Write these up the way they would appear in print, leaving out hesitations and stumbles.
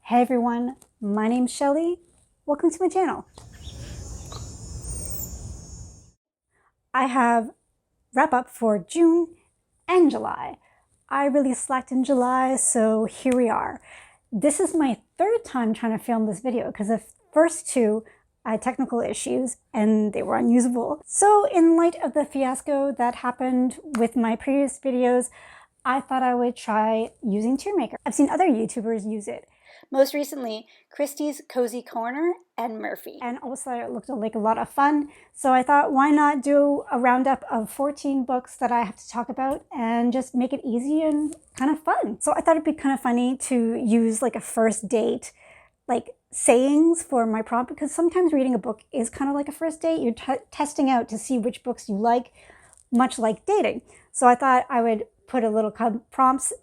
Hey everyone, my name's Shelly. Welcome to my channel. I have wrap up for June and July. I really slacked in July, so here we are. This is my third time trying to film this video because the first two I had technical issues and they were unusable. So in light of the fiasco that happened with my previous videos, I thought I would try using Tiermaker. I've seen other YouTubers use it. Most recently, Christie's Cozy Corner and Murphy. And also it looked like a lot of fun. So I thought, why not do a roundup of 14 books that I have to talk about and just make it easy and kind of fun. So I thought it'd be kind of funny to use like a first date, like sayings for my prompt, because sometimes reading a book is kind of like a first date. You're testing out to see which books you like, much like dating. So I thought I would put a little prompts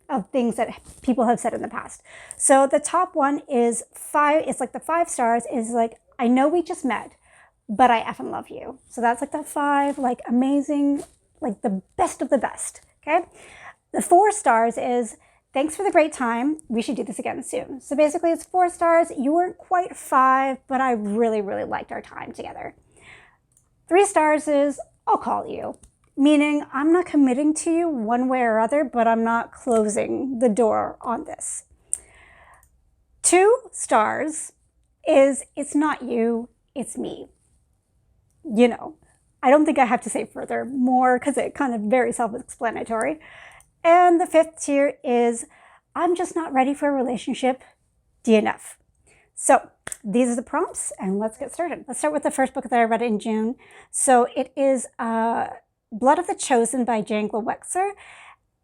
of things that people have said in the past. So the top one is 5, it's like the 5 stars is like, I know we just met, but I effing love you. So that's like the 5, like amazing, like the best of the best, okay? The 4 stars is, thanks for the great time, we should do this again soon. So basically it's 4 stars, you weren't quite 5, but I really, really liked our time together. 3 stars is, I'll call you. Meaning I'm not committing to you one way or other, but I'm not closing the door on this. 2 stars is, it's not you, it's me. You know, I don't think I have to say further more because it's kind of very self-explanatory. And the 5th tier is, I'm just not ready for a relationship, DNF. So these are the prompts and let's get started. Let's start with the first book that I read in June. So it is Blood of the Chosen by Jan Glowexer,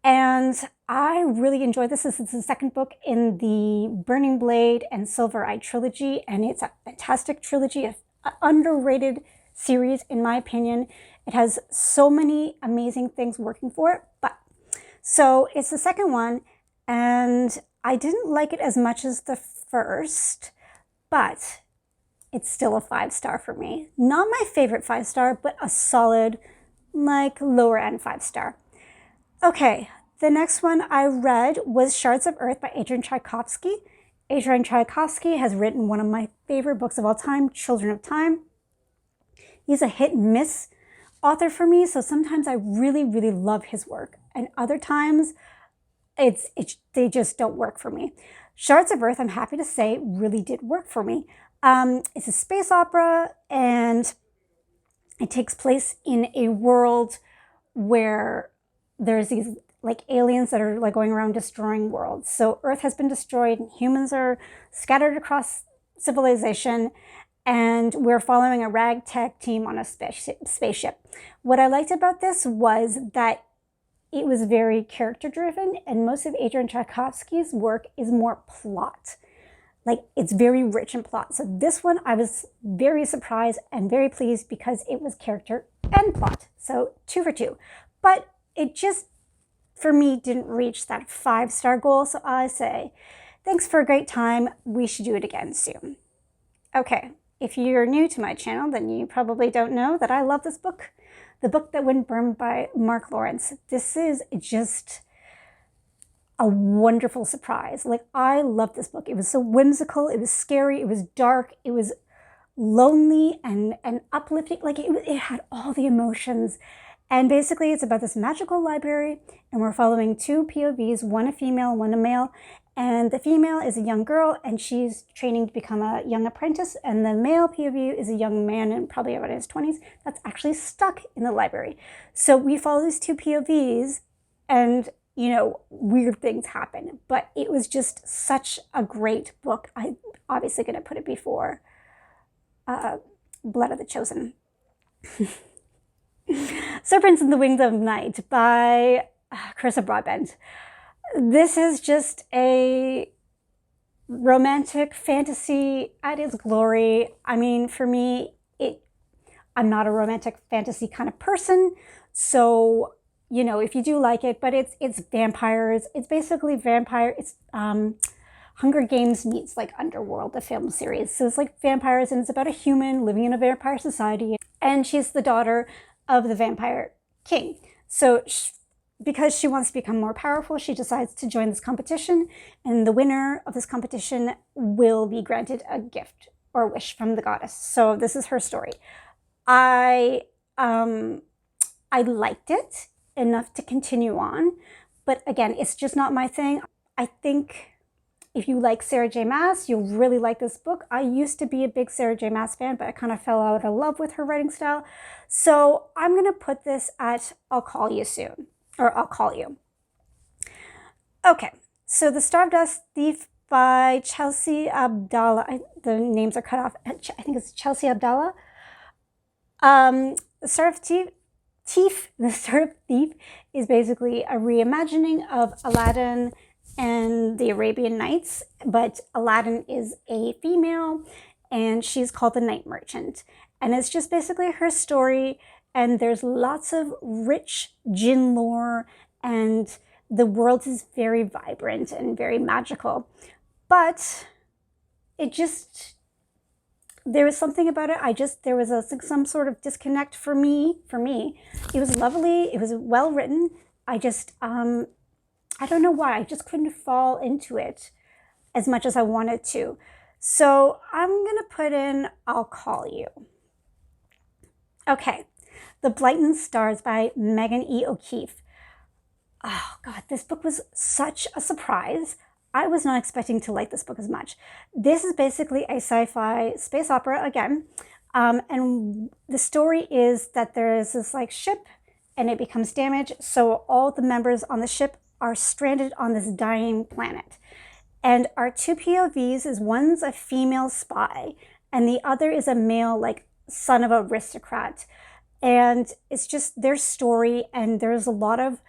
and I really enjoyed this. This is the second book in the Burning Blade and Silver Eye trilogy, and it's a fantastic trilogy, an underrated series in my opinion. It has so many amazing things working for it, so it's the second one, and I didn't like it as much as the first, but it's still a 5-star for me. Not my favorite 5-star, but a solid, like lower end 5-star. Okay, the next one I read was Shards of Earth by Adrian Tchaikovsky. Adrian Tchaikovsky has written one of my favorite books of all time, Children of Time. He's a hit and miss author for me, so sometimes I really, really love his work, and other times they just don't work for me. Shards of Earth, I'm happy to say, really did work for me. It's a space opera, and it takes place in a world where there's these like aliens that are like going around destroying worlds. So Earth has been destroyed and humans are scattered across civilization, and we're following a ragtag team on a spaceship. What I liked about this was that it was very character driven, and most of Adrian Tchaikovsky's work is more plot. Like, it's very rich in plot. So this one, I was very surprised and very pleased because it was character and plot. So 2 for 2. But it just, for me, didn't reach that 5-star goal. So I say, thanks for a great time. We should do it again soon. Okay, if you're new to my channel, then you probably don't know that I love this book. The Book That Wouldn't Burn by Mark Lawrence. This is just a wonderful surprise. Like, I love this book. It was so whimsical, it was scary, it was dark, it was lonely and uplifting. Like, it had all the emotions. And basically it's about this magical library, and we're following 2 POVs, one a female, one a male. And the female is a young girl and she's training to become a young apprentice, and the male POV is a young man and probably about his 20s that's actually stuck in the library. So we follow these 2 POVs, and you know, weird things happen, but it was just such a great book. I'm obviously going to put it before Blood of the Chosen. Serpent in the Wings of Night by Carissa Broadbent. This is just a romantic fantasy at its glory. I mean, for me, I'm not a romantic fantasy kind of person, so you know, if you do like it, but it's vampires. It's basically vampire. It's Hunger Games meets like Underworld, the film series. So it's like vampires, and it's about a human living in a vampire society, and she's the daughter of the vampire king. So because she wants to become more powerful, she decides to join this competition, and the winner of this competition will be granted a gift or wish from the goddess. So this is her story. I liked it enough to continue on, but again, it's just not my thing. I think if you like Sarah J. Maas, you'll really like this book. I used to be a big Sarah J. Maas fan, but I kind of fell out of love with her writing style. So I'm going to put this at I'll Call You Soon, or I'll Call You. Okay, so The Stardust Thief by Chelsea Abdallah. The names are cut off. I think it's Chelsea Abdallah. The Stardust Thief is basically a reimagining of Aladdin and the Arabian Nights, but Aladdin is a female and she's called the Night Merchant. And it's just basically her story, and there's lots of rich jinn lore, and the world is very vibrant and very magical. But it just, there was something about it. There was some sort of disconnect for me. It was lovely. It was well written. I don't know why. I just couldn't fall into it as much as I wanted to. So I'm going to put in I'll Call You. Okay. The Blighted Stars by Megan E. O'Keefe. Oh, God. This book was such a surprise. I was not expecting to like this book as much. This is basically a sci-fi space opera again. And the story is that there is this ship and it becomes damaged. So all the members on the ship are stranded on this dying planet. And our two POVs is one's a female spy and the other is a male, son of an aristocrat. And it's just their story, and there's a lot of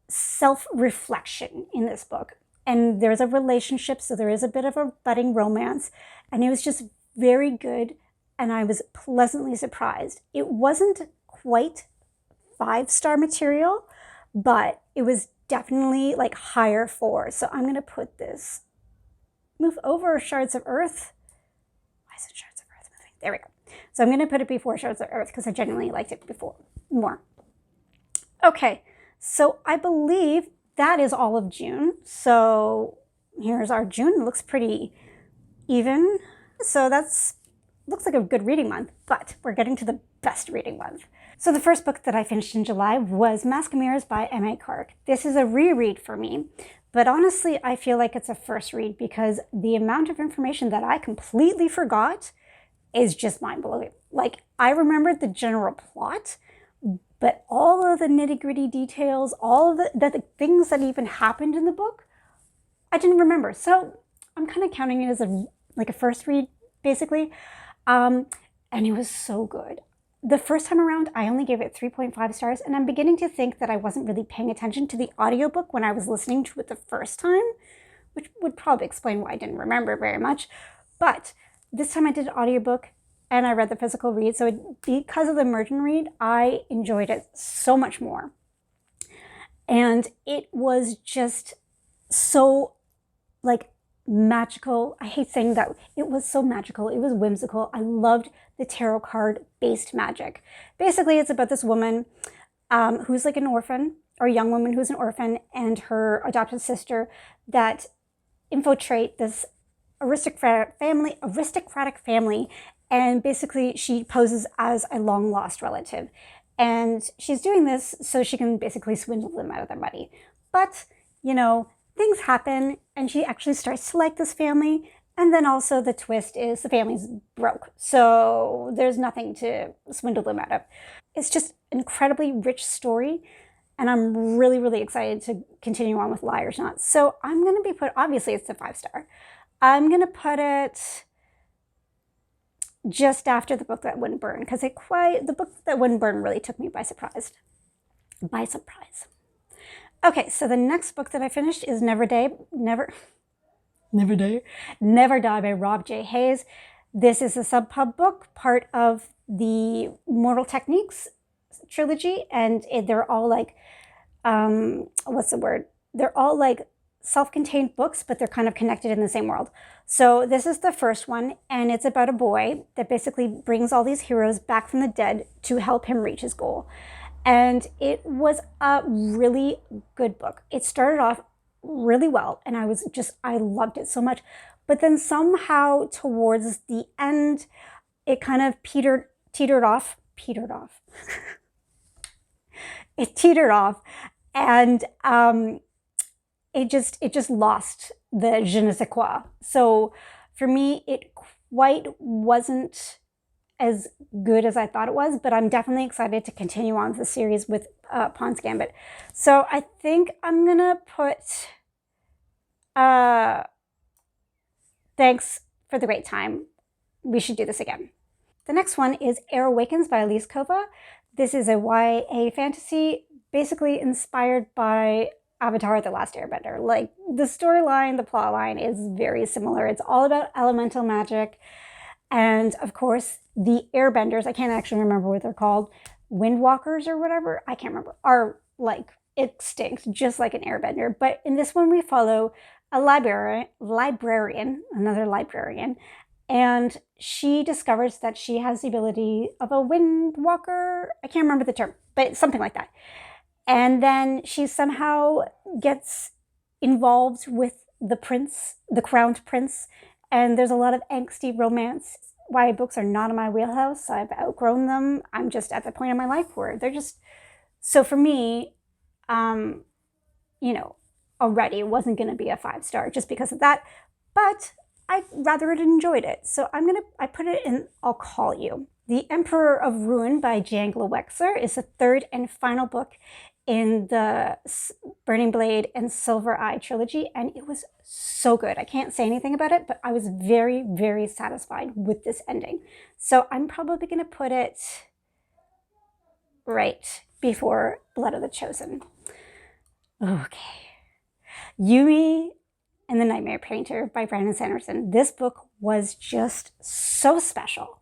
self-reflection in this book. And there's a relationship, so there is a bit of a budding romance, and it was just very good, and I was pleasantly surprised. It wasn't quite 5-star material, but it was definitely higher 4. So I'm going to put this, move over Shards of Earth. Why is it Shards of Earth moving? There we go. So I'm going to put it before Shards of Earth because I genuinely liked it before more. Okay, so I believe that is all of June. So here's our June. It looks pretty even. So looks like a good reading month, but we're getting to the best reading month. So the first book that I finished in July was Mask and Mirrors by M.A. Clark. This is a reread for me, but honestly, I feel like it's a first read because the amount of information that I completely forgot is just mind-blowing. I remembered the general plot, but all of the nitty-gritty details, all of the things that even happened in the book, I didn't remember. So I'm kind of counting it as a first read, basically. And it was so good. The first time around, I only gave it 3.5 stars, and I'm beginning to think that I wasn't really paying attention to the audiobook when I was listening to it the first time, which would probably explain why I didn't remember very much. But this time I did an audiobook and I read the physical read. So because of the immersion read, I enjoyed it so much more. And it was just so magical. I hate saying that. It was so magical. It was whimsical. I loved the tarot card based magic. Basically, it's about this woman who's an orphan, or a young woman who's an orphan, and her adopted sister that infiltrate this aristocratic family, and basically she poses as a long lost relative. And she's doing this so she can basically swindle them out of their money. But, things happen, and she actually starts to like this family. And then also the twist is the family's broke, so there's nothing to swindle them out of. It's just an incredibly rich story, and I'm really, really excited to continue on with Liars Not. So I'm going to obviously it's a 5-star. I'm going to put it just after The Book That Wouldn't Burn, because The Book That Wouldn't Burn really took me by surprise. Okay, so the next book that I finished is Never Die by Rob J. Hayes. This is a sub-pub book, part of the Mortal Techniques trilogy, and they're all They're all self-contained books, but they're kind of connected in the same world. So this is the first one, and it's about a boy that basically brings all these heroes back from the dead to help him reach his goal. And it was a really good book. It started off really well, and I loved it so much. But then somehow towards the end, it kind of teetered off. It teetered off, and it just lost the je ne sais quoi. So for me, it quite wasn't as good as I thought it was, but I'm definitely excited to continue on with the series with Pawn's Gambit. So I think I'm gonna put thanks for the great time. We should do this again. The next one is Awakens by Elise Kova. This is a YA fantasy, basically inspired by Avatar: The Last Airbender. Like, the storyline, the plot line is very similar. It's all about elemental magic. And of course, the airbenders, I can't actually remember what they're called, windwalkers or whatever, I can't remember, are like extinct, just like an airbender. But in this one, we follow a another librarian, and she discovers that she has the ability of a windwalker. I can't remember the term, but something like that. And then she somehow gets involved with the prince, the crowned prince, and there's a lot of angsty romance. YA books are not in my wheelhouse. I've outgrown them. I'm just at the point in my life where they're just... So for me, already it wasn't going to be a 5-star just because of that, but I rather enjoyed it. So I put it in I'll Call You. The Emperor of Ruin by Jangla Wexler is the third and final book in the Burning Blade and Silver Eye trilogy, and it was so good. I can't say anything about it, but I was very, very satisfied with this ending. So I'm probably going to put it right before Blood of the Chosen. Okay. Yumi and the Nightmare Painter by Brandon Sanderson. This book was just so special.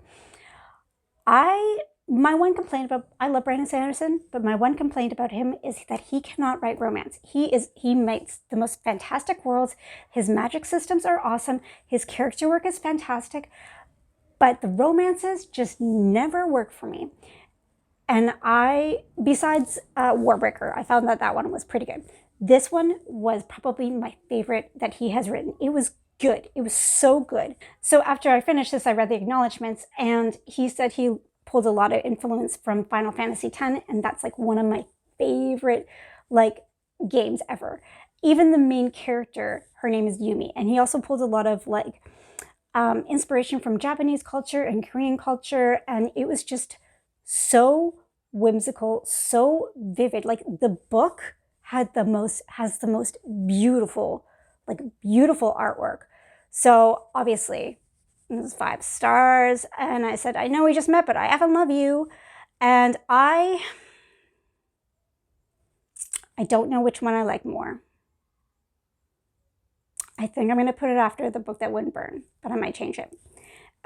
I love Brandon Sanderson, but my one complaint about him is that he cannot write romance. He makes the most fantastic worlds. His magic systems are awesome. His character work is fantastic, but the romances just never work for me. And besides Warbreaker, I found that one was pretty good. This one was probably my favorite that he has written. It was good. It was so good. So after I finished this, I read the acknowledgements, and he said he pulled a lot of influence from Final Fantasy X, and that's like one of my favorite games ever. Even the main character, her name is Yumi, and he also pulled a lot of inspiration from Japanese culture and Korean culture, and it was just so whimsical, so vivid. Like, the book has the most beautiful artwork. So obviously it was 5 stars, and I said, I know we just met, but I effing love you. And I don't know which one I like more. I think I'm going to put it after The Book That Wouldn't Burn, but I might change it.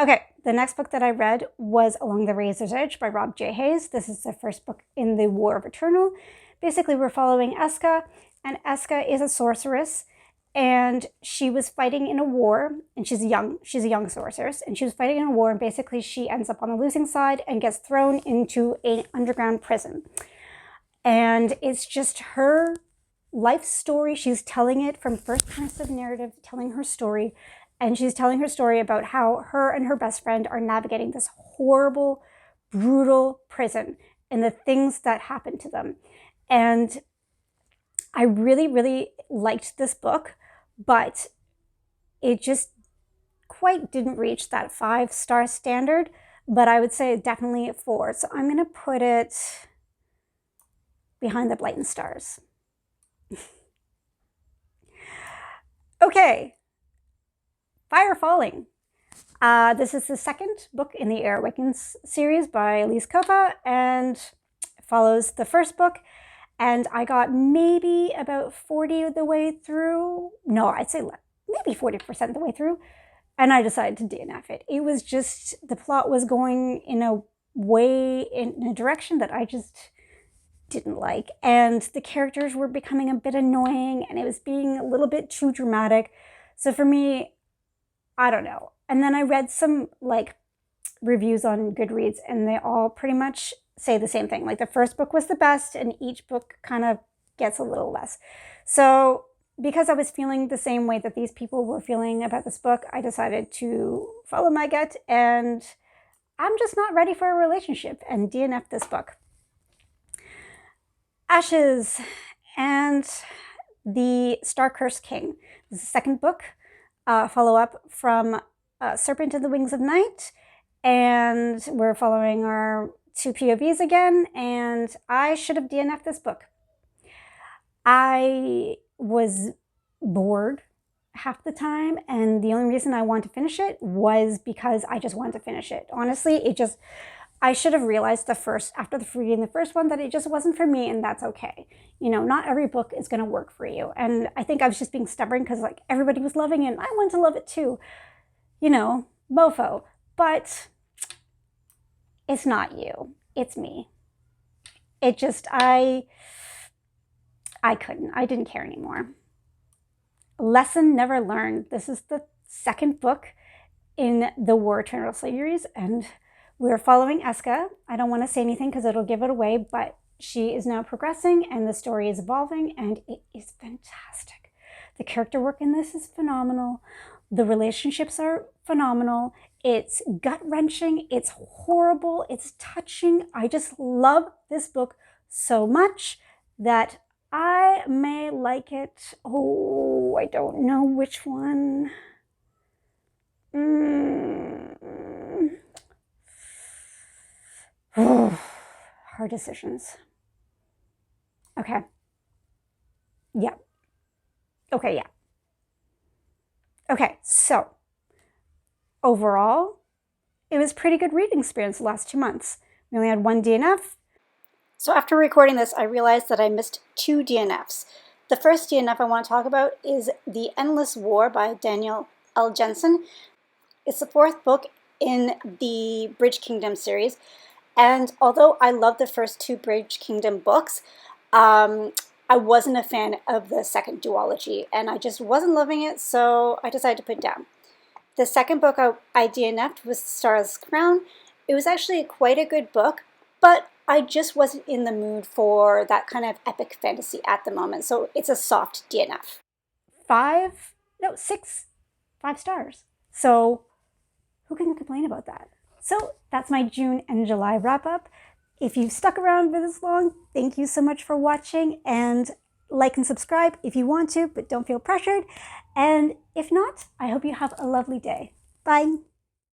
Okay, the next book that I read was Along the Razor's Edge by Rob J. Hayes. This is the first book in the War of Eternal. Basically, we're following Eska, and Eska is a sorceress, and she was fighting in a war, and she's a young sorceress, and she was fighting in a war, and basically she ends up on the losing side and gets thrown into an underground prison. And it's just her life story. She's telling it from first person narrative, telling her story, and she's telling her story about how her and her best friend are navigating this horrible, brutal prison and the things that happen to them. And I really, really liked this book, but it just quite didn't reach that 5-star standard, but I would say definitely a 4. So I'm going to put it behind the Blighted Stars. Okay, Fire Falling. This is the second book in the Awakens series by Elise Kova, and follows the first book. And I got maybe about 40 of the way through. No, I'd say maybe 40% of the way through. And I decided to DNF it. It was just, the plot was going in a direction that I just didn't like. And the characters were becoming a bit annoying, and it was being a little bit too dramatic. So for me, I don't know. And then I read some reviews on Goodreads, and they all pretty much say the same thing. Like the first book was the best and each book kind of gets a little less. So because I was feeling the same way that these people were feeling about this book, I decided to follow my gut, and I'm just not ready for a relationship and DNF this book. Ashes and the Star-Cursed King. This is the second book, follow-up from Serpent and the Wings of Night, and we're following our two POVs again, and I should have DNF'd this book. I was bored half the time, and the only reason I wanted to finish it was because I just wanted to finish it. Honestly, I should have realized after reading the first one that it just wasn't for me, and that's okay. You know, not every book is going to work for you. And I think I was just being stubborn because like everybody was loving it and I wanted to love it too. You know, mofo. But it's not you. It's me. It just, I couldn't. I didn't care anymore. Lesson never learned. This is the second book in the War Eternal series, and we're following Eska. I don't want to say anything because it'll give it away, but she is now progressing and the story is evolving, and it is fantastic. The character work in this is phenomenal. The relationships are phenomenal. It's gut-wrenching. It's horrible. It's touching. I just love this book so much that I may like it. Oh, I don't know which one. Hard decisions. Okay. Yeah. Okay, yeah. Okay, so overall, it was a pretty good reading experience the last 2 months. We only had one DNF. So after recording this, I realized that I missed 2 DNFs. The first DNF I want to talk about is The Endless War by Daniel L. Jensen. It's the 4th book in the Bridge Kingdom series. And although I love the first 2 Bridge Kingdom books, I wasn't a fan of the second duology, and I just wasn't loving it, so I decided to put it down. The second book I DNF'd was Stardust Crown. It was actually quite a good book, but I just wasn't in the mood for that kind of epic fantasy at the moment, so it's a soft DNF. 5 stars. So who can complain about that? So that's my June and July wrap-up. If you've stuck around for this long, thank you so much for watching, and like and subscribe if you want to, but don't feel pressured. And if not, I hope you have a lovely day. Bye.